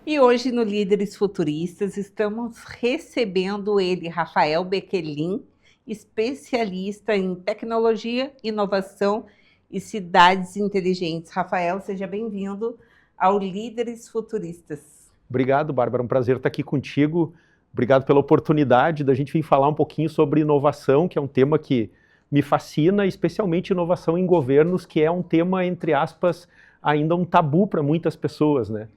E hoje no Líderes Futuristas estamos recebendo ele, Rafael Bequelin, especialista em tecnologia, inovação e cidades inteligentes. Rafael, seja bem-vindo ao Líderes Futuristas. Obrigado, Bárbara, um prazer estar aqui contigo. Obrigado pela oportunidade da gente vir falar um pouquinho sobre inovação, que é um tema que me fascina, especialmente inovação em governos, que é um tema, entre aspas, ainda um tabu para muitas pessoas, né?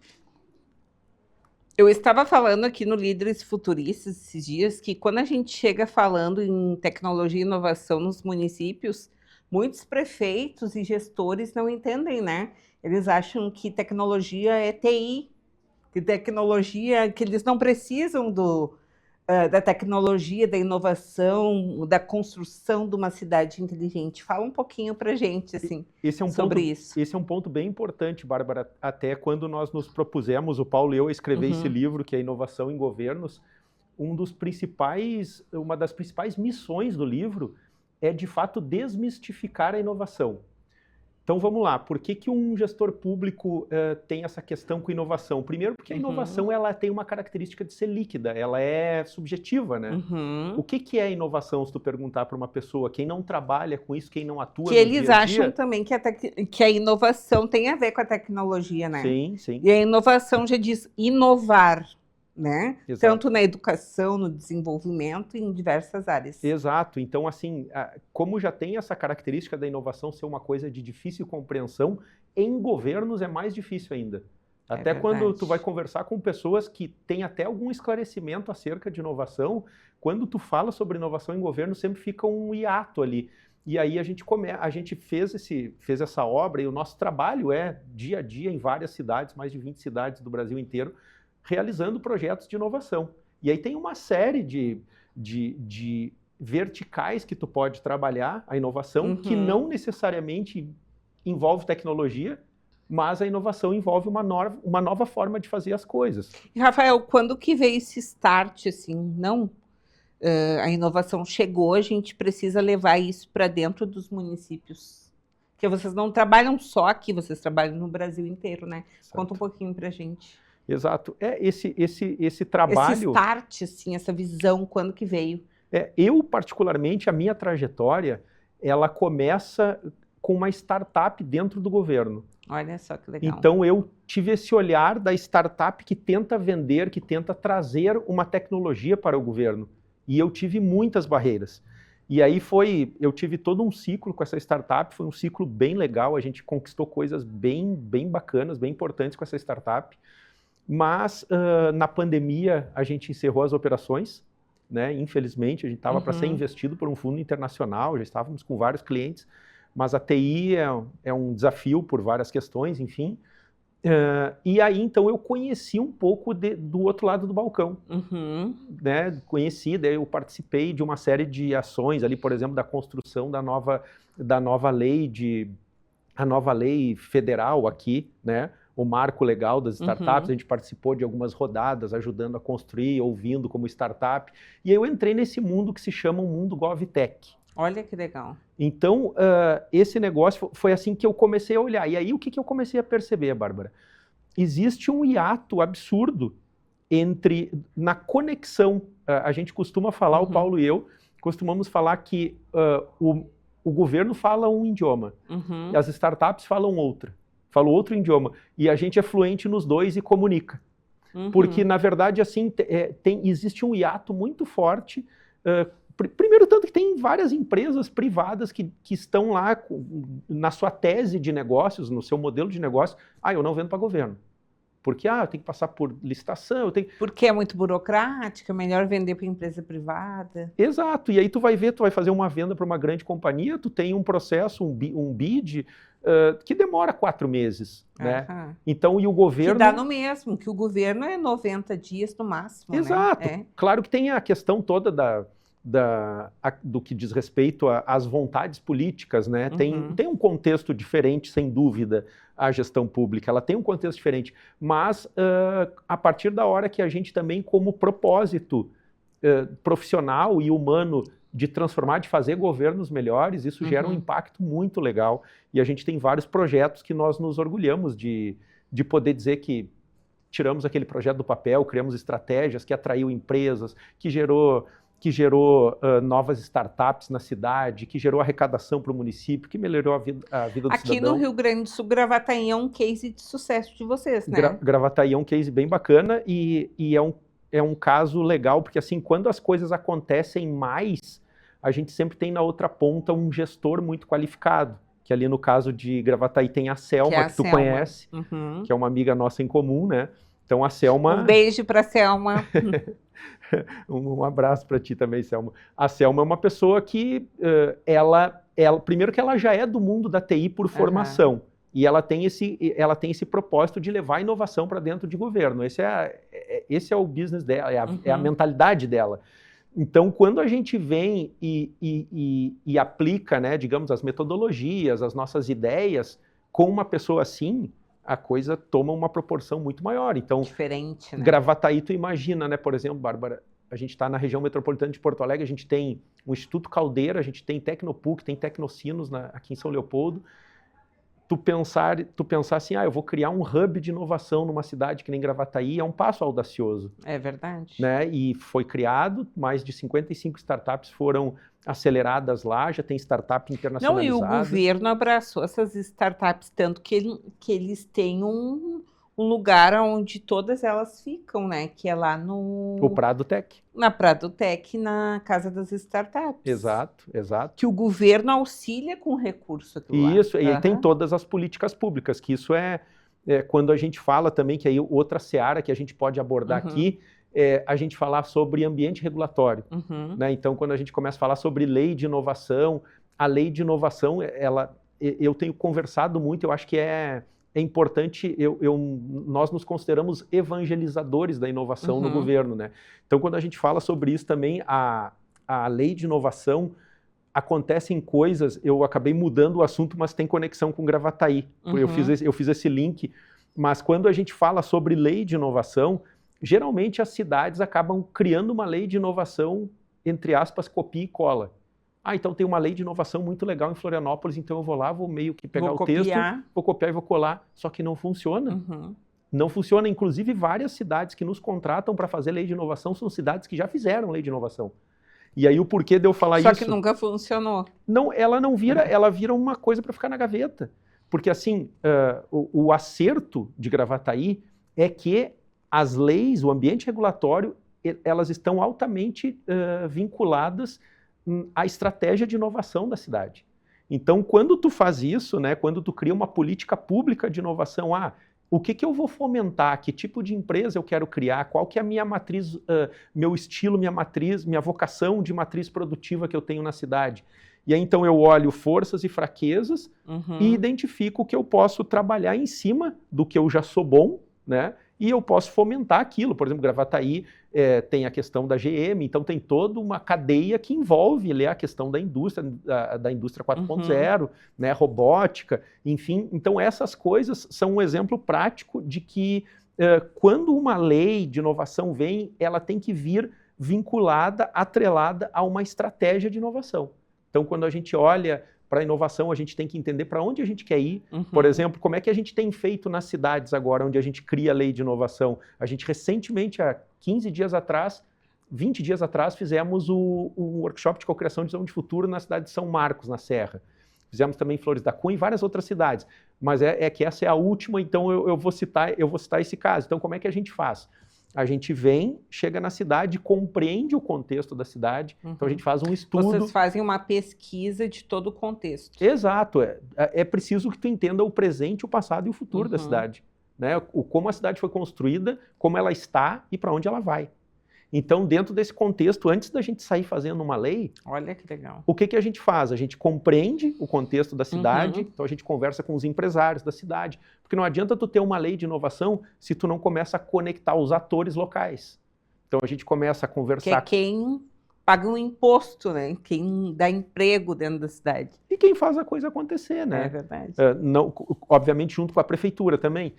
Eu estava falando aqui no Líderes Futuristas esses dias que quando a gente chega falando em tecnologia e inovação nos municípios, muitos prefeitos e gestores não entendem, né? Eles acham que tecnologia é TI, que tecnologia, que eles não precisam da tecnologia, da inovação, da construção de uma cidade inteligente. Fala um pouquinho para a gente assim, sobre isso. Esse é um ponto bem importante, Bárbara. Até quando nós nos propusemos, o Paulo e eu, a escrever esse livro, que é Inovação em Governos, uma das principais missões do livro é, de fato, desmistificar a inovação. Então vamos lá, por que um gestor público tem essa questão com inovação? Primeiro porque a inovação ela tem uma característica de ser líquida, ela é subjetiva, né? O que é inovação, se tu perguntar para uma pessoa, quem não trabalha com isso, quem não atua no dia a dia? Que eles acham também que a inovação tem a ver com a tecnologia, né? Sim, sim. E a inovação já diz inovar, né? Exato. Tanto na educação, no desenvolvimento, em diversas áreas. Exato. Então, assim, como já tem essa característica da inovação ser uma coisa de difícil compreensão, em governos é mais difícil ainda. Até quando tu vai conversar com pessoas que têm até algum esclarecimento acerca de inovação, quando tu fala sobre inovação em governo, sempre fica um hiato ali. E aí a gente fez essa obra, e o nosso trabalho é dia a dia em várias cidades, mais de 20 cidades do Brasil inteiro, realizando projetos de inovação. E aí tem uma série de verticais que tu pode trabalhar a inovação, que não necessariamente envolve tecnologia, mas a inovação envolve uma nova forma de fazer as coisas. E, Rafael, quando que veio esse start, assim, a inovação chegou, a gente precisa levar isso para dentro dos municípios? Porque vocês não trabalham só aqui, vocês trabalham no Brasil inteiro, né? Certo. Conta um pouquinho para a gente. Exato. Esse trabalho... Esse start, assim, essa visão, quando que veio? Eu, particularmente, a minha trajetória, ela começa com uma startup dentro do governo. Olha só que legal. Então, eu tive esse olhar da startup que tenta vender, que tenta trazer uma tecnologia para o governo. E eu tive muitas barreiras. E aí eu tive todo um ciclo com essa startup, foi um ciclo bem legal, a gente conquistou coisas bem bacanas, bem importantes com essa startup. Mas na pandemia a gente encerrou as operações, né? Infelizmente a gente estava para ser investido por um fundo internacional, já estávamos com vários clientes, mas a TI é um desafio por várias questões, enfim. E aí então eu conheci um pouco do outro lado do balcão, né? Daí eu participei de uma série de ações ali, por exemplo, da construção da nova lei federal aqui, né? O marco legal das startups, a gente participou de algumas rodadas, ajudando a construir, ouvindo como startup. E aí eu entrei nesse mundo que se chama o mundo GovTech. Olha que legal. Então, esse negócio foi assim que eu comecei a olhar. E aí o que eu comecei a perceber, Bárbara? Existe um hiato absurdo na conexão. A gente costuma falar, o Paulo e eu, costumamos falar que o governo fala um idioma, e as startups falam outro idioma, e a gente é fluente nos dois e comunica. Porque, na verdade, assim, existe um hiato muito forte. Primeiro, tanto que tem várias empresas privadas que estão lá na sua tese de negócios, no seu modelo de negócio, eu não vendo para governo. Porque eu tenho que passar por licitação, Porque é muito burocrático, é melhor vender para empresa privada. Exato, e aí tu vai fazer uma venda para uma grande companhia, tu tem um processo, um bid, que demora 4 meses, né? Então, e o governo... Que dá no mesmo, que o governo é 90 dias no máximo, Exato. né? Claro que tem a questão toda do que diz respeito às vontades políticas, né? Tem um contexto diferente, sem dúvida, a gestão pública, ela tem um contexto diferente, mas a partir da hora que a gente também, como propósito profissional e humano de transformar, de fazer governos melhores, isso gera um impacto muito legal, e a gente tem vários projetos que nós nos orgulhamos de poder dizer que tiramos aquele projeto do papel, criamos estratégias que atraiu empresas, que gerou novas startups na cidade, que gerou arrecadação para o município, que melhorou a vida do Aqui cidadão. no Rio Grande do Sul, Gravataí é um case de sucesso de vocês, né? Gravataí é um case bem bacana e é um caso legal, porque assim, quando as coisas acontecem mais, a gente sempre tem na outra ponta um gestor muito qualificado, que ali no caso de Gravataí tem a Selma, que tu conhece, que é uma amiga nossa em comum, né? Então a Selma... Um beijo para a Selma. Um abraço para ti também, Selma. A Selma é uma pessoa que, primeiro que ela já é do mundo da TI por formação, e ela tem esse propósito de levar a inovação para dentro de governo. Esse é o business dela, é a mentalidade dela. Então, quando a gente vem e aplica, né, digamos, as metodologias, as nossas ideias com uma pessoa assim, a coisa toma uma proporção muito maior. Então, diferente, né? Gravataí, tu imagina, né, por exemplo, Bárbara, a gente está na região metropolitana de Porto Alegre, a gente tem o Instituto Caldeira, a gente tem Tecnopuc, tem Tecnocinos aqui em São Leopoldo. Tu pensar assim, eu vou criar um hub de inovação numa cidade que nem Gravataí, é um passo audacioso. É verdade. Né? E foi criado, mais de 55 startups foram aceleradas lá, já tem startup internacionalizada. Não, e o governo abraçou essas startups, tanto que eles têm um lugar onde todas elas ficam, né? Que é lá no... O Prado Tech. Na Prado Tech, na Casa das Startups. Exato. Que o governo auxilia com recurso aquilo lá. Isso, e aí tem todas as políticas públicas, que isso quando a gente fala também, que aí outra seara que a gente pode abordar aqui, a gente falar sobre ambiente regulatório. Né? Então, quando a gente começa a falar sobre lei de inovação, a lei de inovação, eu tenho conversado muito, eu acho que é importante, nós nos consideramos evangelizadores da inovação no governo. Né? Então, quando a gente fala sobre isso também, a lei de inovação, acontecem coisas, eu acabei mudando o assunto, mas tem conexão com Gravataí. Eu fiz esse link, mas quando a gente fala sobre lei de inovação, geralmente as cidades acabam criando uma lei de inovação, entre aspas, copia e cola. Então tem uma lei de inovação muito legal em Florianópolis, então eu vou lá, vou meio que pegar o texto, vou copiar e vou colar, só que não funciona. Não funciona, inclusive várias cidades que nos contratam para fazer lei de inovação são cidades que já fizeram lei de inovação. E aí o porquê de eu falar isso... Só que nunca funcionou. Não, ela vira uma coisa para ficar na gaveta. Porque assim, o acerto de Gravataí é que as leis, o ambiente regulatório, elas estão altamente vinculadas à estratégia de inovação da cidade. Então, quando tu faz isso, né, quando tu cria uma política pública de inovação, o que eu vou fomentar, que tipo de empresa eu quero criar, qual que é a minha matriz, meu estilo, minha matriz, minha vocação de matriz produtiva que eu tenho na cidade. E aí, então, eu olho forças e fraquezas e identifico que eu posso trabalhar em cima do que eu já sou bom, né? E eu posso fomentar aquilo. Por exemplo, Gravataí tem a questão da GM, então tem toda uma cadeia que envolve ali a questão da indústria 4.0, né, robótica, enfim. Então essas coisas são um exemplo prático de que quando uma lei de inovação vem, ela tem que vir vinculada, atrelada a uma estratégia de inovação. Então quando a gente olha para a inovação, a gente tem que entender para onde a gente quer ir. Por exemplo, como é que a gente tem feito nas cidades agora, onde a gente cria a lei de inovação. A gente recentemente, há 15 dias atrás, 20 dias atrás, fizemos o workshop de cocriação de visão de futuro na cidade de São Marcos, na Serra. Fizemos também em Flores da Cunha e várias outras cidades. Mas que essa é a última, então eu vou citar esse caso. Então, como é que a gente faz? A gente chega na cidade, compreende o contexto da cidade, então a gente faz um estudo. Vocês fazem uma pesquisa de todo o contexto. Exato, é preciso que tu entenda o presente, o passado e o futuro da cidade. Né? Como a cidade foi construída, como ela está e para onde ela vai. Então, dentro desse contexto, antes da gente sair fazendo uma lei, olha que legal. O que a gente faz? A gente compreende o contexto da cidade, então a gente conversa com os empresários da cidade, porque não adianta tu ter uma lei de inovação se tu não começa a conectar os atores locais. Então a gente começa a conversar... Que é quem paga um imposto, né? Quem dá emprego dentro da cidade. E quem faz a coisa acontecer, né? É verdade. Obviamente junto com a prefeitura também.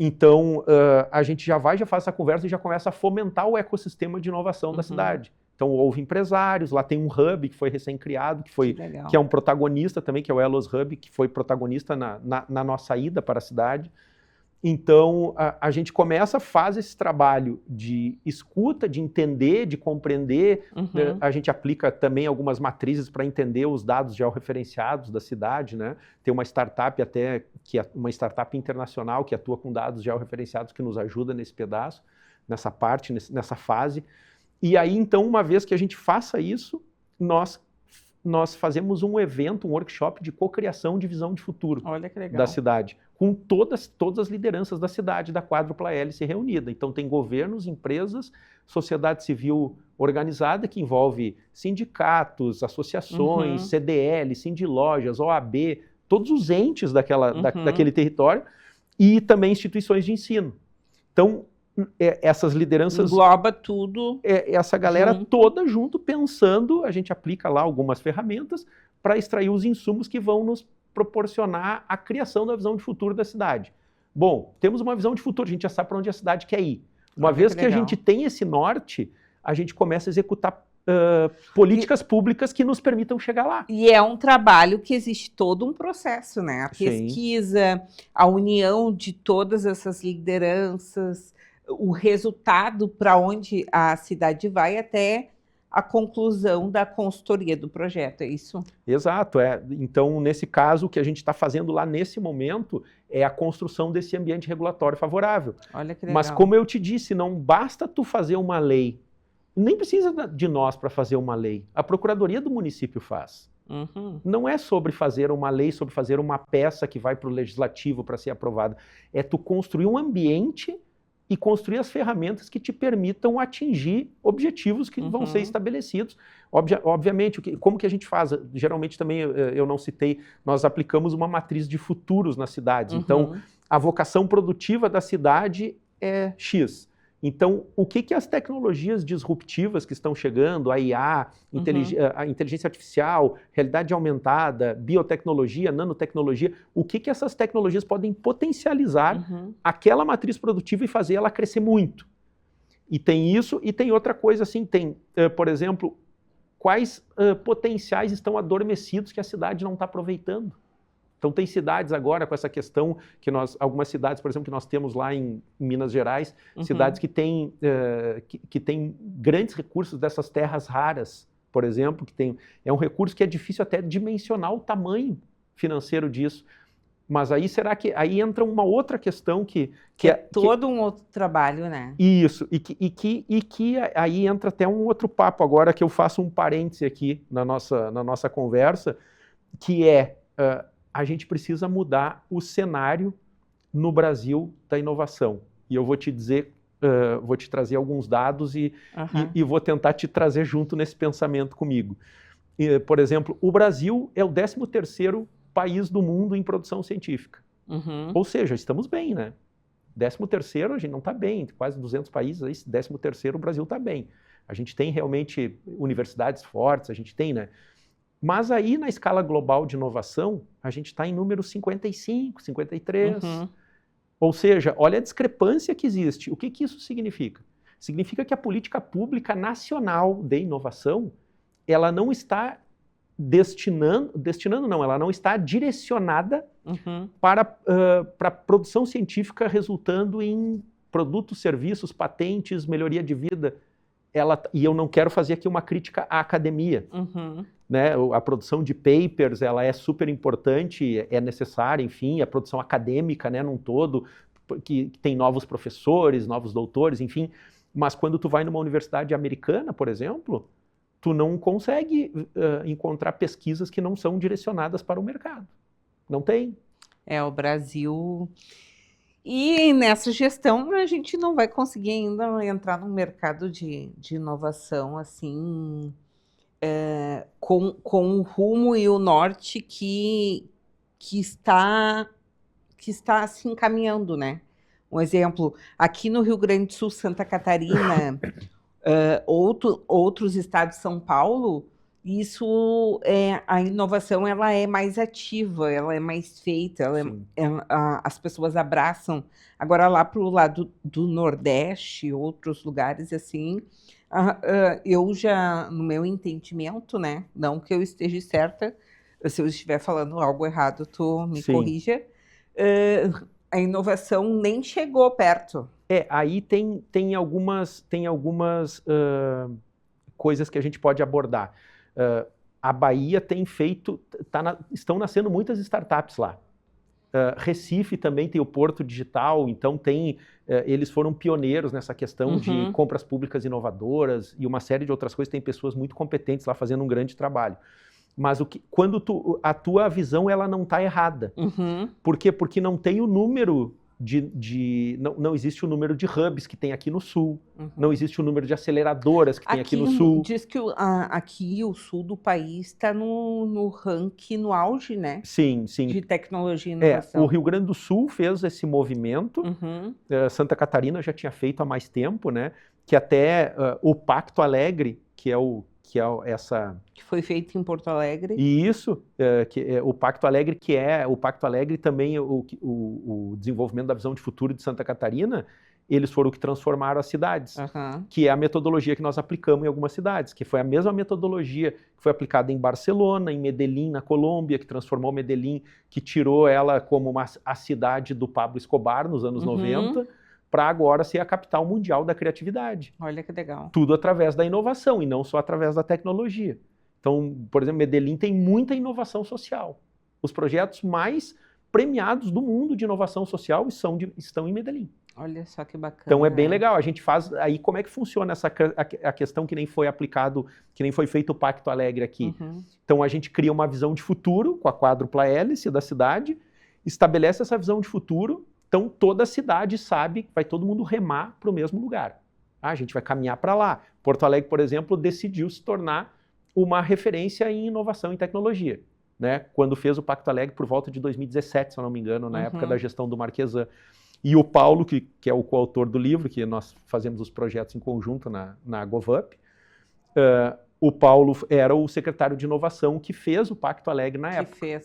Então, a gente já faz essa conversa e já começa a fomentar o ecossistema de inovação da cidade. Então, houve empresários, lá tem um hub que foi recém-criado, que é um protagonista também, que é o Elos Hub, que foi protagonista na nossa ida para a cidade. Então, a gente faz esse trabalho de escuta, de entender, de compreender. A gente aplica também algumas matrizes para entender os dados georreferenciados da cidade, né? Tem uma startup até, que é uma startup internacional que atua com dados georreferenciados que nos ajuda nesse pedaço, nessa parte, nessa fase. E aí, então, uma vez que a gente faça isso, nós fazemos um evento, um workshop de cocriação de visão de futuro. Olha que legal. Da cidade, com todas as lideranças da cidade, da quádrupla hélice reunida. Então tem governos, empresas, sociedade civil organizada, que envolve sindicatos, associações, CDL, Sindilojas, OAB, todos os entes daquele território, e também instituições de ensino. Então, essas lideranças... Engloba tudo. Essa galera toda junto, pensando, a gente aplica lá algumas ferramentas para extrair os insumos que vão nos proporcionar a criação da visão de futuro da cidade. Bom, temos uma visão de futuro, a gente já sabe para onde a cidade quer ir. Uma vez que a gente tem esse norte, a gente começa a executar políticas públicas que nos permitam chegar lá. E é um trabalho que existe todo um processo, né? A pesquisa, a união de todas essas lideranças, o resultado para onde a cidade vai até a conclusão da consultoria do projeto, é isso? Exato. Então, nesse caso, o que a gente está fazendo lá nesse momento é a construção desse ambiente regulatório favorável. Olha que legal. Mas como eu te disse, não basta tu fazer uma lei. Nem precisa de nós para fazer uma lei. A Procuradoria do município faz. Não é sobre fazer uma lei, sobre fazer uma peça que vai para o legislativo para ser aprovada. É tu construir um ambiente e construir as ferramentas que te permitam atingir objetivos que vão ser estabelecidos. Obviamente, como que a gente faz? Geralmente também, eu não citei, nós aplicamos uma matriz de futuros nas cidades. Então, a vocação produtiva da cidade é X. Então, o que as tecnologias disruptivas que estão chegando, a IA, a inteligência artificial, realidade aumentada, biotecnologia, nanotecnologia, o que essas tecnologias podem potencializar aquela matriz produtiva e fazer ela crescer muito? E tem isso, e tem outra coisa assim, por exemplo, quais potenciais estão adormecidos que a cidade não está aproveitando? Então tem cidades agora com essa questão que algumas cidades, por exemplo, que nós temos lá em Minas Gerais, cidades que têm grandes recursos dessas terras raras, por exemplo, é um recurso que é difícil até dimensionar o tamanho financeiro disso. Mas aí aí entra uma outra questão que é todo um outro trabalho, né? Isso, e que aí entra até um outro papo agora que eu faço um parêntese aqui na nossa conversa, que a gente precisa mudar o cenário no Brasil da inovação. E eu vou te dizer, vou te trazer alguns dados e vou tentar te trazer junto nesse pensamento comigo. Por exemplo, o Brasil é o 13º país do mundo em produção científica. Ou seja, estamos bem, né? 13º, a gente não está bem, quase 200 países, aí 13º o Brasil está bem. A gente tem realmente universidades fortes, a gente tem, né? Mas aí, na escala global de inovação, a gente está em número 55, 53. Ou seja, olha a discrepância que existe. O que isso significa? Significa que a política pública nacional de inovação, ela não está ela não está direcionada para a produção científica resultando em produtos, serviços, patentes, melhoria de vida. E eu não quero fazer aqui uma crítica à academia. Né? A produção de papers, ela é super importante, é necessária, enfim, a produção acadêmica, né, num todo, que tem novos professores, novos doutores, enfim. Mas quando tu vai numa universidade americana, por exemplo, tu não consegue encontrar pesquisas que não são direcionadas para o mercado. Não tem. O Brasil... E nessa gestão a gente não vai conseguir ainda entrar num mercado de inovação assim, com o rumo e o norte que está se encaminhando, né? Um exemplo, aqui no Rio Grande do Sul, Santa Catarina, outros estados de São Paulo, a inovação ela é mais ativa, ela é mais feita, as pessoas abraçam. Agora lá para o lado do Nordeste, outros lugares assim, eu já, no meu entendimento, né, não que eu esteja certa, se eu estiver falando algo errado, tu me corrija, A inovação nem chegou perto. Aí tem algumas coisas que a gente pode abordar. A Bahia tem feito, estão nascendo muitas startups lá. Recife também tem o Porto Digital, então eles foram pioneiros nessa questão de compras públicas inovadoras e uma série de outras coisas. Tem pessoas muito competentes lá fazendo um grande trabalho. Mas quando a tua visão ela não está errada. Por quê? Porque não tem o número não existe o número de hubs que tem aqui no sul, não existe o número de aceleradoras que tem aqui no sul. Diz que aqui o sul do país está no ranking, no auge, né? Sim. De tecnologia e inovação. O Rio Grande do Sul fez esse movimento, Santa Catarina já tinha feito há mais tempo, né? Que até o Pacto Alegre, que foi feito em Porto Alegre. E isso, o Pacto Alegre, o Pacto Alegre também, o desenvolvimento da visão de futuro de Santa Catarina, eles foram o que transformaram as cidades, que é a metodologia que nós aplicamos em algumas cidades, que foi a mesma metodologia que foi aplicada em Barcelona, em Medellín, na Colômbia, que transformou Medellín, que tirou ela como a cidade do Pablo Escobar nos anos 90, para agora ser a capital mundial da criatividade. Olha que legal. Tudo através da inovação e não só através da tecnologia. Então, por exemplo, Medellín tem muita inovação social. Os projetos mais premiados do mundo de inovação social estão em Medellín. Olha só que bacana. Então é bem legal. A gente faz... Aí como é que funciona a questão que nem foi aplicado, que nem foi feito o Pacto Alegre aqui? Então a gente cria uma visão de futuro com a quádrupla hélice da cidade, estabelece essa visão de futuro. Então, toda a cidade sabe que vai todo mundo remar para o mesmo lugar. A gente vai caminhar para lá. Porto Alegre, por exemplo, decidiu se tornar uma referência em inovação e tecnologia, né? Quando fez o Pacto Alegre por volta de 2017, se eu não me engano, na época da gestão do Marquesan. E o Paulo, que é o coautor do livro, que nós fazemos os projetos em conjunto na GovUp, o Paulo era o secretário de inovação que fez o Pacto Alegre na época.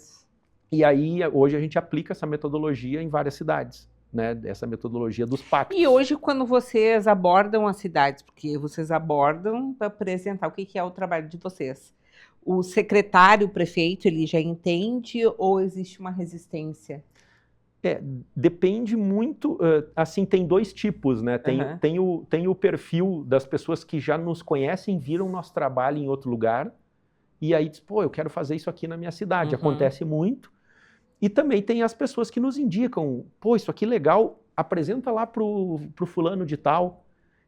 E aí, hoje a gente aplica essa metodologia em várias cidades, né? Essa metodologia dos pactos. E hoje, quando vocês abordam as cidades, porque vocês abordam para apresentar o que é o trabalho de vocês, o secretário, o prefeito, ele já entende ou existe uma resistência? Depende muito, assim, tem dois tipos, né? Tem o perfil das pessoas que já nos conhecem, viram nosso trabalho em outro lugar, e aí diz, pô, eu quero fazer isso aqui na minha cidade. Acontece muito. E também tem as pessoas que nos indicam, pô, isso aqui é legal, apresenta lá pro fulano de tal.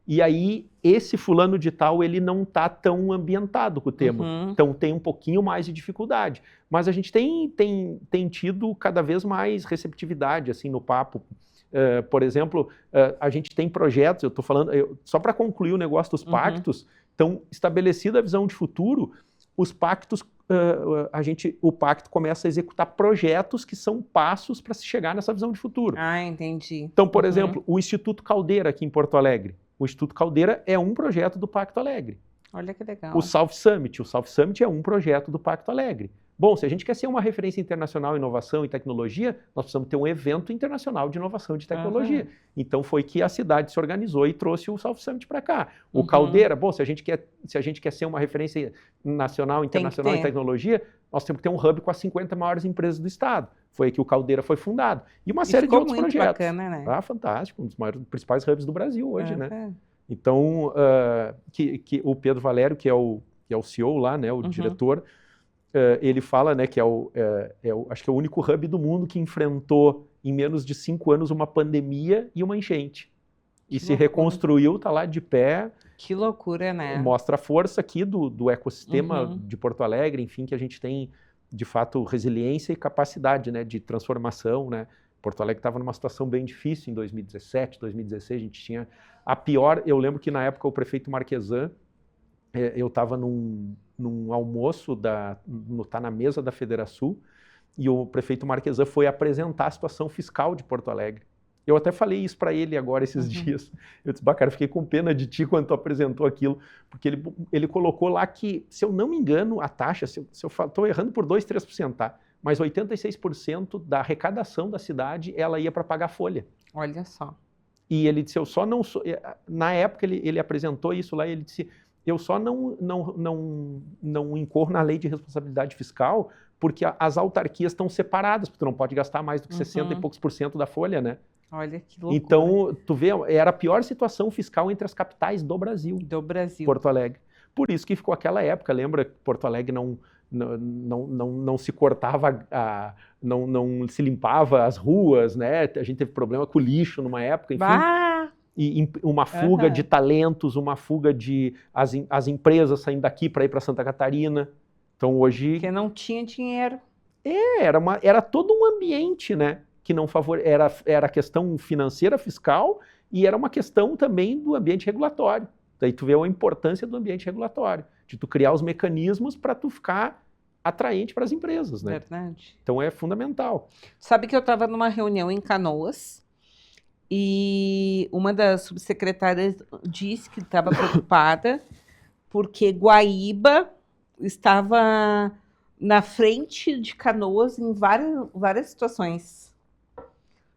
E aí, esse fulano de tal, ele não está tão ambientado com o tema. Então, tem um pouquinho mais de dificuldade. Mas a gente tem tido cada vez mais receptividade, assim, no papo. Por exemplo, a gente tem projetos, eu estou falando, só para concluir o negócio dos pactos, então, estabelecida a visão de futuro, os pactos, o pacto começa a executar projetos que são passos para se chegar nessa visão de futuro. Ah, entendi. Então, por exemplo, o Instituto Caldeira aqui em Porto Alegre. O Instituto Caldeira é um projeto do Pacto Alegre. Olha que legal. O South Summit é um projeto do Pacto Alegre. Bom, se a gente quer ser uma referência internacional em inovação e tecnologia, nós precisamos ter um evento internacional de inovação e de tecnologia. Então foi que a cidade se organizou e trouxe o South Summit para cá. O Caldeira, bom, se a gente quer ser uma referência nacional, internacional em tecnologia, nós temos que ter um hub com as 50 maiores empresas do estado. Foi aí que o Caldeira foi fundado. E uma série de outros projetos. Bacana, né? Fantástico, um dos principais hubs do Brasil hoje, né? Então, o Pedro Valério, que é o CEO lá, né, o diretor, ele fala, né, que acho que é o único hub do mundo que enfrentou em menos de 5 anos uma pandemia e uma enchente. E se reconstruiu, está lá de pé. Que loucura, né? Mostra a força aqui do ecossistema de Porto Alegre, enfim, que a gente tem, de fato, resiliência e capacidade, né, de transformação, né? Porto Alegre estava numa situação bem difícil em 2017, 2016, a gente tinha a pior. Eu lembro que na época o prefeito Marquesan, eu estava num almoço, tá na mesa da Federação, e o prefeito Marquesan foi apresentar a situação fiscal de Porto Alegre. Eu até falei isso para ele agora esses dias. Eu disse, cara, fiquei com pena de ti quando tu apresentou aquilo, porque ele colocou lá que, se eu não me engano, a taxa, se eu estou errando por 2%, 3%, tá? Mas 86% da arrecadação da cidade, ela ia para pagar folha. Olha só. E ele disse, eu só não sou... Na época ele apresentou isso lá e ele disse, Eu só não incorro na lei de responsabilidade fiscal porque as autarquias estão separadas, porque tu não pode gastar mais do que 60 e poucos % da folha, né? Olha que loucura. Então, tu vê, era a pior situação fiscal entre as capitais do Brasil. Do Brasil. Porto Alegre. Por isso que ficou aquela época, lembra que Porto Alegre não se cortava, não se limpava as ruas, né? A gente teve problema com o lixo numa época, enfim. Bah! E uma fuga de talentos, uma fuga de as empresas saindo daqui para ir para Santa Catarina. Então hoje... Porque não tinha dinheiro. Era todo um ambiente, né? Que não era a questão financeira, fiscal, e era uma questão também do ambiente regulatório. Daí tu vê a importância do ambiente regulatório, de tu criar os mecanismos para tu ficar atraente para as empresas, né? Verdade. Então é fundamental. Sabe que eu estava numa reunião em Canoas e uma das subsecretárias disse que estava preocupada porque Guaíba estava na frente de Canoas em várias situações.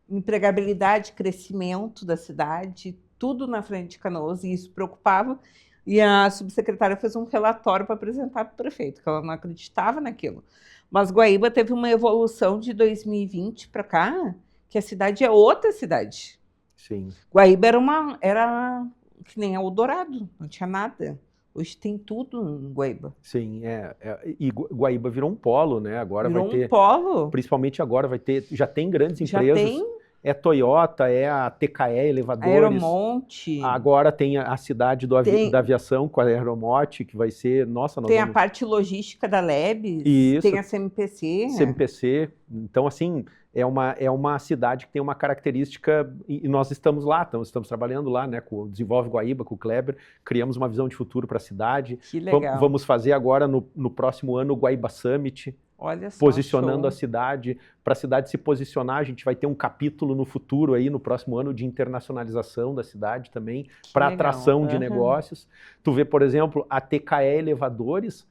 Empregabilidade, crescimento da cidade, tudo na frente de Canoas, e isso preocupava. E a subsecretária fez um relatório para apresentar para o prefeito, que ela não acreditava naquilo. Mas Guaíba teve uma evolução de 2020 para cá, que a cidade é outra cidade. Sim. Guaíba era que nem Eldorado, não tinha nada. Hoje tem tudo em Guaíba. Sim, e Guaíba virou um polo, né? Agora Virou vai ter, um polo. principalmente agora vai ter, já tem grandes Já empresas. tem É Toyota, é a TKE Elevadores. Aeromonte. Agora tem a cidade da aviação com a Aeromote, que vai ser, nossa, nós Tem vamos... a parte logística da Lebes, Isso. tem a CMPC. CMPC. Então, assim, é uma cidade que tem uma característica, e nós estamos lá, estamos trabalhando lá, né, com o Desenvolve Guaíba, com o Kleber, criamos uma visão de futuro para a cidade. Que legal. Vamos fazer agora, no próximo ano, o Guaíba Summit. Olha só, posicionando show. a cidade, para a cidade se posicionar. A gente vai ter um capítulo no futuro aí, no próximo ano, de internacionalização da cidade também, para atração de negócios. Tu vê, por exemplo, a TKE Elevadores,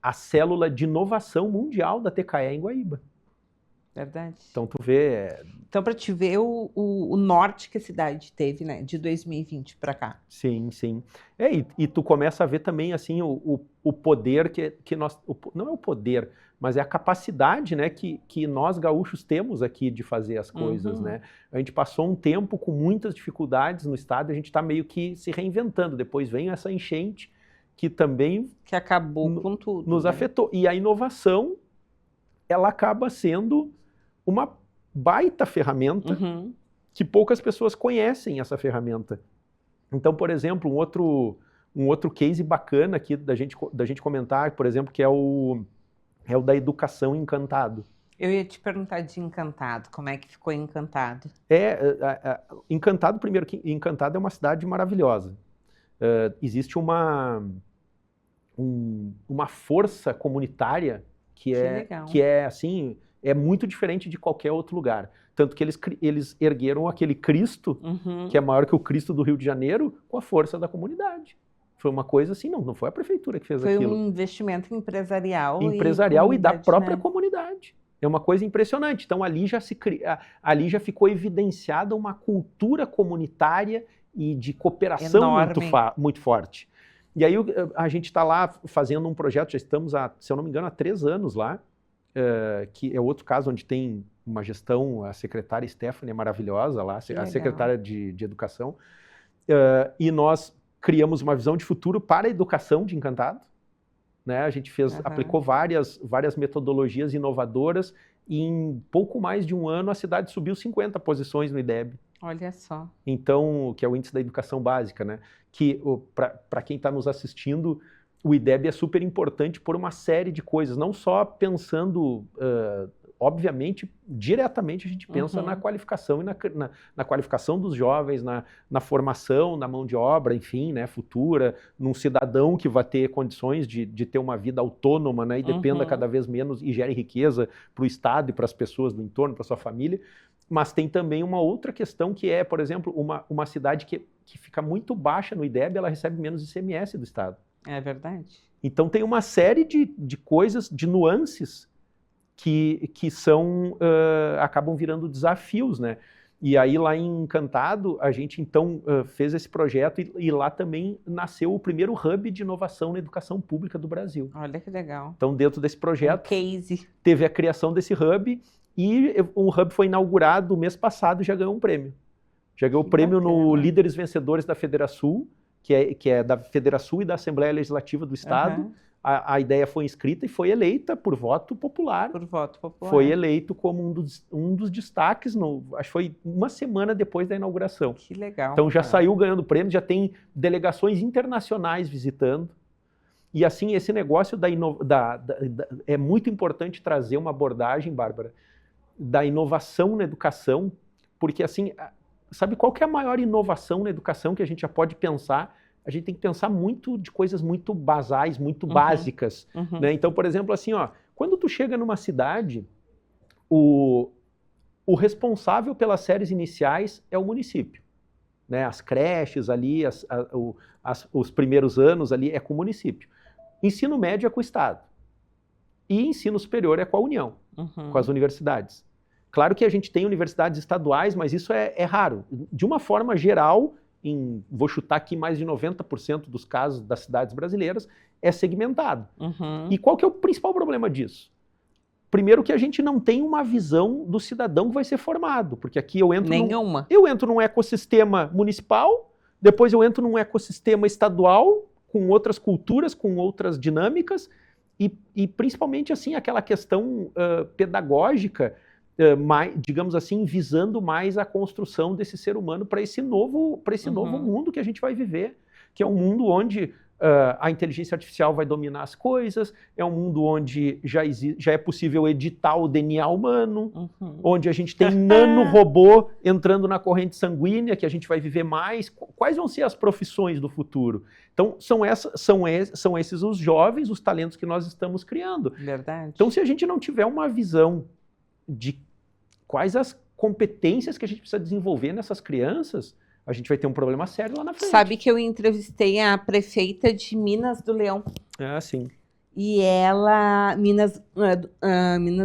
a célula de inovação mundial da TKE em Guaíba. Verdade. Então tu vê... Então, para te ver o norte que a cidade teve, né, de 2020 para cá. Sim, sim. E tu começa a ver também, assim, o poder que nós... Não é o poder, mas é a capacidade, né, que nós gaúchos temos aqui de fazer as coisas, né? A gente passou um tempo com muitas dificuldades no estado, a gente está meio que se reinventando. Depois vem essa enchente que também... Que acabou com tudo. Nos afetou. E a inovação, ela acaba sendo uma baita ferramenta que poucas pessoas conhecem essa ferramenta. Então, por exemplo, um outro case bacana aqui da gente comentar, por exemplo, que é o da educação Encantado. Eu ia te perguntar de Encantado, como é que ficou Encantado? Encantado, primeiro, que Encantado é uma cidade maravilhosa. Existe uma força comunitária que é assim... É muito diferente de qualquer outro lugar. Tanto que eles ergueram aquele Cristo, que é maior que o Cristo do Rio de Janeiro, com a força da comunidade. Foi uma coisa assim, não foi a prefeitura que fez aquilo. Foi um investimento empresarial. Empresarial e da própria comunidade. É uma coisa impressionante. Então ali já ficou evidenciada uma cultura comunitária e de cooperação muito forte. E aí a gente está lá fazendo um projeto, já estamos, se eu não me engano, há 3 anos lá, que é outro caso onde tem uma gestão, a secretária Stephanie é maravilhosa lá, a secretária de Educação, e nós criamos uma visão de futuro para a educação de Encantado, né? A gente aplicou várias metodologias inovadoras e em pouco mais de um ano a cidade subiu 50 posições no IDEB. Olha só. Então, que é o Índice da Educação Básica, né? Que para quem está nos assistindo, o IDEB é super importante por uma série de coisas, não só pensando, obviamente, diretamente a gente pensa na qualificação e na qualificação dos jovens, na formação, na mão de obra, enfim, né, futura, num cidadão que vai ter condições de ter uma vida autônoma, né, e dependa cada vez menos e gere riqueza para o Estado e para as pessoas do entorno, para sua família. Mas tem também uma outra questão que é, por exemplo, uma cidade que fica muito baixa no IDEB, ela recebe menos ICMS do Estado. É verdade. Então tem uma série de coisas, de nuances que acabam virando desafios, né? E aí lá em Encantado, a gente então fez esse projeto e lá também nasceu o primeiro hub de inovação na educação pública do Brasil. Olha que legal. Então dentro desse projeto Case. teve a criação desse hub e um hub foi inaugurado mês passado e já ganhou um prêmio. Já ganhou o prêmio no Líderes Vencedores da Federação, que é da Federação e da Assembleia Legislativa do Estado. A ideia foi inscrita e foi eleita por voto popular. Por voto popular. Foi eleito como um dos destaques, acho que foi uma semana depois da inauguração. Que legal. Então já saiu ganhando prêmio, já tem delegações internacionais visitando. E assim, esse negócio é muito importante trazer uma abordagem, Bárbara, da inovação na educação, porque assim, sabe qual que é a maior inovação na educação que a gente já pode pensar? A gente tem que pensar muito de coisas muito basais, muito básicas. Né? Então, por exemplo, assim, ó, quando tu chega numa cidade, o responsável pelas séries iniciais é o município. Né? As creches ali, os primeiros anos ali é com o município. Ensino médio é com o Estado. E ensino superior é com a União, com as universidades. Claro que a gente tem universidades estaduais, mas isso é raro. De uma forma geral, vou chutar aqui, mais de 90% dos casos das cidades brasileiras é segmentado. E qual que é o principal problema disso? Primeiro que a gente não tem uma visão do cidadão que vai ser formado, porque aqui eu entro num ecossistema municipal, depois eu entro num ecossistema estadual, com outras culturas, com outras dinâmicas, e principalmente assim aquela questão pedagógica, digamos assim, visando mais a construção desse ser humano para esse novo mundo que a gente vai viver, que é um mundo onde a inteligência artificial vai dominar as coisas, é um mundo onde já é possível editar o DNA humano, onde a gente tem nanorobô entrando na corrente sanguínea, que a gente vai viver mais. Quais vão ser as profissões do futuro? Então, são esses os jovens, os talentos que nós estamos criando. Verdade. Então, se a gente não tiver uma visão de quais as competências que a gente precisa desenvolver nessas crianças, a gente vai ter um problema sério lá na frente. Sabe que eu entrevistei a prefeita de Minas do Leão. Ah, sim. E ela, Minas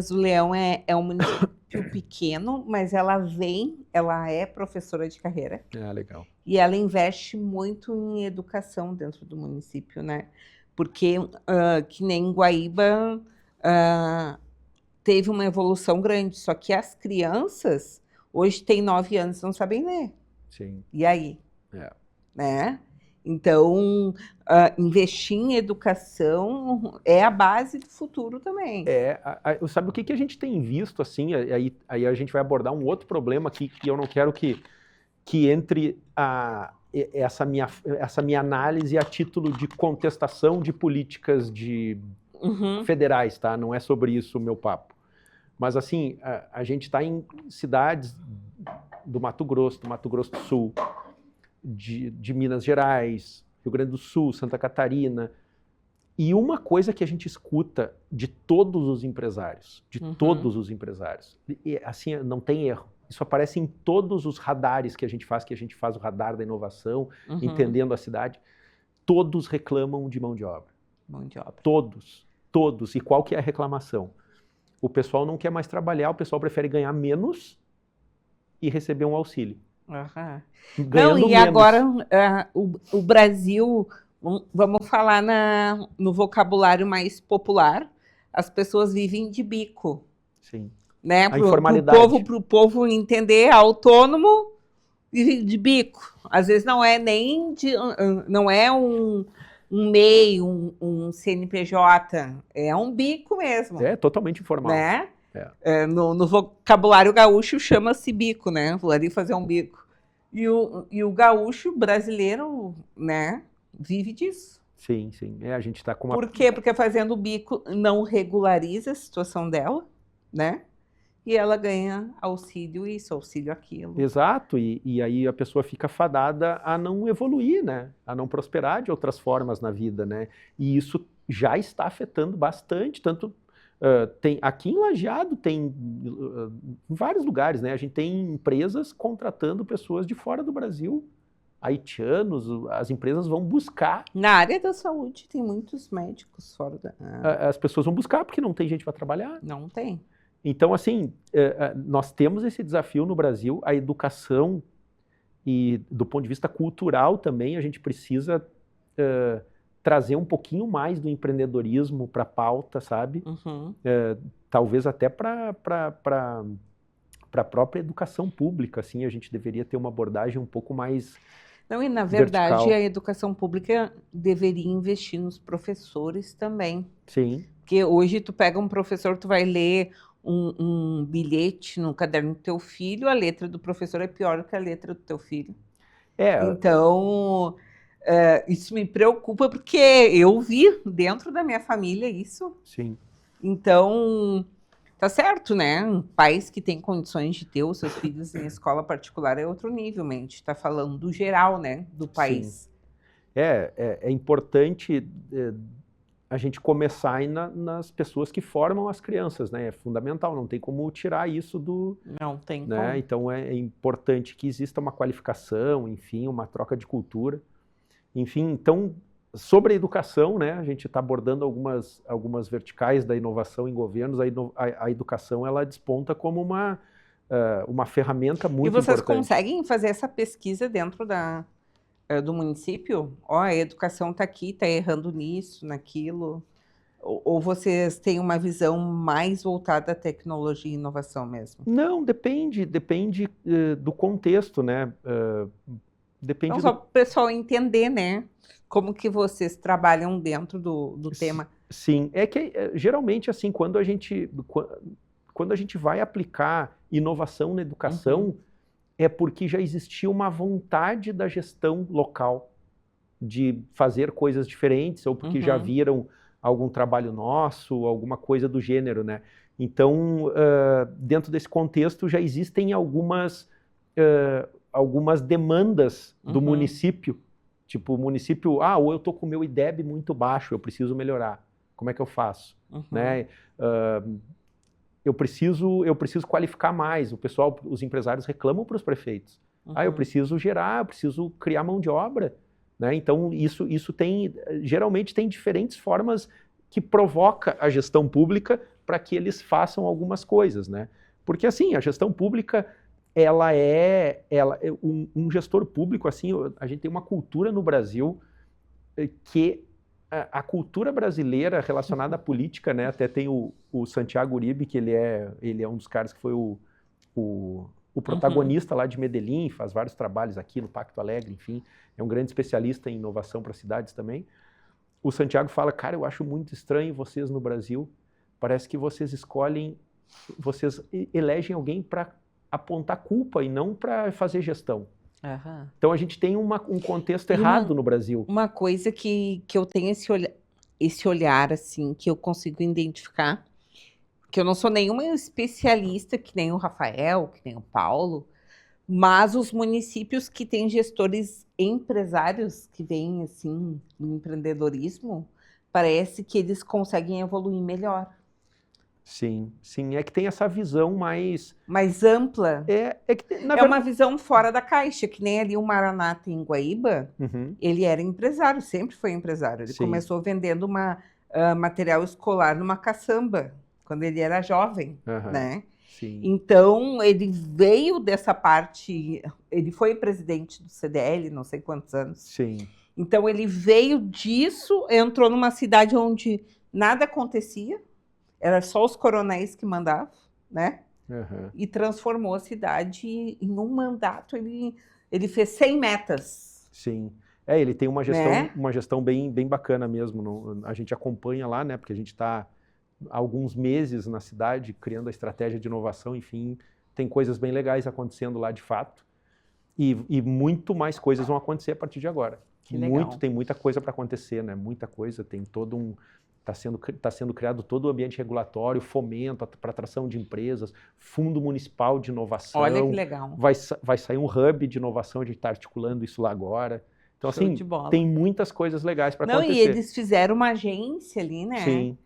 do Leão é um município pequeno, mas ela é professora de carreira. Ah, legal. E ela investe muito em educação dentro do município, né? Porque, que nem Guaíba, teve uma evolução grande, só que as crianças hoje têm 9 anos e não sabem ler. Sim. E aí? Né? Então, investir em educação é a base do futuro também. Sabe o que a gente tem visto, assim, aí a gente vai abordar um outro problema aqui, que eu não quero que entre essa minha análise a título de contestação de políticas federais, tá? Não é sobre isso o meu papo. Mas, assim, a gente está em cidades do Mato Grosso do Sul, de Minas Gerais, Rio Grande do Sul, Santa Catarina. E uma coisa que a gente escuta de todos os empresários, assim, não tem erro. Isso aparece em todos os radares que a gente faz o radar da inovação, entendendo a cidade. Todos reclamam de mão de obra. Mão de obra. Todos. E qual que é a reclamação? O pessoal não quer mais trabalhar, o pessoal prefere ganhar menos e receber um auxílio. Ganhando menos. Agora o Brasil, vamos falar no vocabulário mais popular, as pessoas vivem de bico. Sim. Né? A informalidade. Para o povo entender, autônomo vive de bico. Às vezes não é nem não é um MEI, um CNPJ, é um bico mesmo. É totalmente informal. Né? No vocabulário gaúcho chama-se bico, né? Vou ali fazer um bico. E o gaúcho brasileiro, né, vive disso. Sim. A gente está com uma... Por quê? Porque fazendo o bico não regulariza a situação dela, né? E ela ganha auxílio isso, auxílio aquilo. Exato, e aí a pessoa fica fadada a não evoluir, né? A não prosperar de outras formas na vida, né? E isso já está afetando bastante, tanto... aqui em Lajeado tem em vários lugares, né? A gente tem empresas contratando pessoas de fora do Brasil, haitianos, as empresas vão buscar. Na área da saúde tem muitos médicos fora da... As pessoas vão buscar porque não tem gente para trabalhar. Não tem. Então, assim, nós temos esse desafio no Brasil, a educação, e do ponto de vista cultural também, a gente precisa trazer um pouquinho mais do empreendedorismo para a pauta, sabe? Uhum. Talvez até para a própria educação pública, assim, a gente deveria ter uma abordagem um pouco mais Não, e na vertical. verdade a educação pública deveria investir nos professores também. Sim. Porque hoje tu pega um professor, tu vai ler um bilhete no caderno do teu filho, a letra do professor é pior do que a letra do teu filho. Então, isso me preocupa porque eu vi dentro da minha família isso. Sim. Então, tá certo, né? Pais que têm condições de ter os seus filhos em escola particular é outro nível, mas a gente está falando do geral, né? Do país. Sim. É importante a gente começar aí nas pessoas que formam as crianças, né? É fundamental, não tem como tirar isso do... Não tem né? como. Então é importante que exista uma qualificação, enfim, uma troca de cultura. Enfim, então, sobre a educação, né? A gente está abordando algumas verticais da inovação em governos. A educação, ela desponta como uma ferramenta muito importante. E vocês conseguem fazer essa pesquisa dentro do município? Ó, a educação está aqui, está errando nisso, naquilo. Ou vocês têm uma visão mais voltada à tecnologia e inovação mesmo? Não, depende do contexto, né? Depende Não, só para o pessoal entender, né? Como que vocês trabalham dentro do tema. Sim, é que geralmente assim, quando a gente vai aplicar inovação na educação, é porque já existia uma vontade da gestão local de fazer coisas diferentes, ou porque já viram algum trabalho nosso, alguma coisa do gênero, né? Então, dentro desse contexto, já existem algumas demandas do município. Tipo, o município, ou eu estou com o meu IDEB muito baixo, eu preciso melhorar. Como é que eu faço? Né? Eu preciso qualificar mais. Os empresários reclamam para os prefeitos. Eu preciso eu preciso criar mão de obra. Né? Então, isso geralmente tem diferentes formas que provoca a gestão pública para que eles façam algumas coisas. Né? Porque, assim, a gestão pública, um gestor público, assim, a gente tem uma cultura no Brasil que a cultura brasileira relacionada à política, né? Até tem o Santiago Uribe, que ele é um dos caras que foi o protagonista lá de Medellín, faz vários trabalhos aqui no Pacto Alegre, enfim, é um grande especialista em inovação para cidades também. O Santiago fala, cara, eu acho muito estranho vocês no Brasil, parece que vocês elegem alguém para apontar culpa e não para fazer gestão. Então a gente tem um contexto errado no Brasil. Uma coisa que eu tenho esse olhar assim, que eu consigo identificar, que eu não sou nenhuma especialista, que nem o Rafael, que nem o Paulo, mas os municípios que têm gestores empresários que vêm assim no empreendedorismo, parece que eles conseguem evoluir melhor. Sim, é que tem essa visão mais ampla. É uma visão fora da caixa, que nem ali o Maranata em Guaíba, ele era empresário, sempre foi empresário. Ele começou vendendo material escolar numa caçamba, quando ele era jovem, né? Sim. Então, ele veio dessa parte, ele foi presidente do CDL, não sei quantos anos. Sim. Então, ele veio disso, entrou numa cidade onde nada acontecia, era só os coronéis que mandavam, né? E transformou a cidade em um mandato. Ele fez 100 metas. Sim. Ele tem uma gestão bem bacana mesmo. A gente acompanha lá, né? Porque a gente está há alguns meses na cidade criando a estratégia de inovação. Enfim, tem coisas bem legais acontecendo lá de fato. E muito mais coisas vão acontecer a partir de agora. Que legal. Tem muita coisa para acontecer, né? Muita coisa. Tem todo Está sendo criado todo o ambiente regulatório, fomento para atração de empresas, fundo municipal de inovação. Olha que legal. Vai sair um hub de inovação, a gente está articulando isso lá agora. Então, Show assim, de bola. tem muitas coisas legais para acontecer. E eles fizeram uma agência ali, né? Sim.